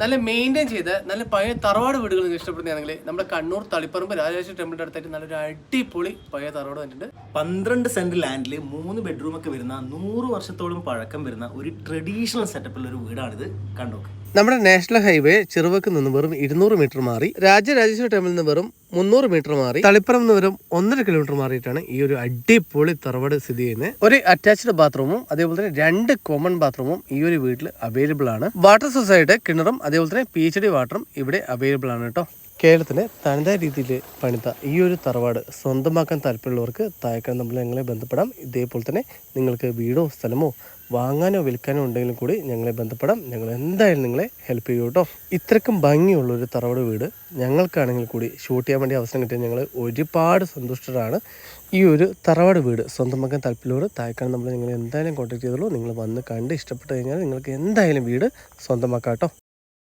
നല്ല മെയിൻറ്റെയിൻ ചെയ്ത് നല്ല പഴയ തറവാട് വീടുകൾ നിങ്ങൾ ഇഷ്ടപ്പെടുന്നതാണെങ്കിൽ നമ്മുടെ കണ്ണൂർ തളിപ്പറമ്പ് രാജരാജേശ്വരി ടെമ്പിളിൻ്റെ അടുത്തായിട്ട് നല്ലൊരു അടിപൊളി പഴയ തറവാട് വന്നിട്ടുണ്ട്. 12 സെന്റ് ലാൻഡിൽ 3 ബെഡ്റൂം ഒക്കെ വരുന്ന 100 വർഷത്തോളം പഴക്കം വരുന്ന ഒരു ട്രഡീഷണൽ സെറ്റപ്പിലുള്ള ഒരു വീടാണിത്. കണ്ടോക്ക്. നമ്മുടെ നാഷണൽ ഹൈവേ ചെറുവക്ക് നിന്ന് വെറും 200 മീറ്റർ മാറി, രാജരാജേശ്വരി ടെമ്പിളിൽ നിന്ന് വെറും 300 മീറ്റർ മാറി, തളിപ്പറം നിന്ന് വെറും 1.5 കിലോമീറ്റർ മാറിയിട്ടാണ് ഈ ഒരു അടിപൊളി തറവാട് സ്ഥിതി ചെയ്യുന്നത്. ഒരു അറ്റാച്ച്ഡ് ബാത്റൂമും അതേപോലെ തന്നെ 2 കോമൺ ബാത്റൂമും ഈ ഒരു വീട്ടിൽ അവൈലബിൾ ആണ്. വാട്ടർ സൊസൈറ്റി കിണറും അതേപോലെ തന്നെ PHD വാട്ടറും ഇവിടെ അവൈലബിൾ ആണ് കേട്ടോ. കേരളത്തിന് തനതായ രീതിയിൽ പണിത ഈ ഒരു തറവാട് സ്വന്തമാക്കാൻ താല്പര്യമുള്ളവർക്ക് താഴേക്കാൻ നമ്മൾ ഞങ്ങളെ ബന്ധപ്പെടാം. ഇതേപോലെ തന്നെ നിങ്ങൾക്ക് വീടോ സ്ഥലമോ വാങ്ങാനോ വിൽക്കാനോ ഉണ്ടെങ്കിലും കൂടി ഞങ്ങളെ ബന്ധപ്പെടാം. ഞങ്ങൾ എന്തായാലും നിങ്ങളെ ഹെൽപ്പ് ചെയ്യും കേട്ടോ. ഇത്രക്കും ഭംഗിയുള്ളൊരു തറവാട് വീട് ഞങ്ങൾക്കാണെങ്കിൽ കൂടി ഷൂട്ട് ചെയ്യാൻ വേണ്ടി അവസരം കിട്ടിയാൽ ഞങ്ങൾ ഒരുപാട് സന്തുഷ്ടരാണ്. ഈ ഒരു തറവാട് വീട് സ്വന്തമാക്കാൻ താല്പര്യമുള്ളവർ താഴേക്കാണ് നമ്മൾ നിങ്ങൾ എന്തായാലും കോൺടാക്ട് ചെയ്തോളൂ. നിങ്ങൾ വന്ന് കണ്ട് ഇഷ്ടപ്പെട്ട് കഴിഞ്ഞാൽ നിങ്ങൾക്ക് എന്തായാലും വീട് സ്വന്തമാക്കാം കേട്ടോ.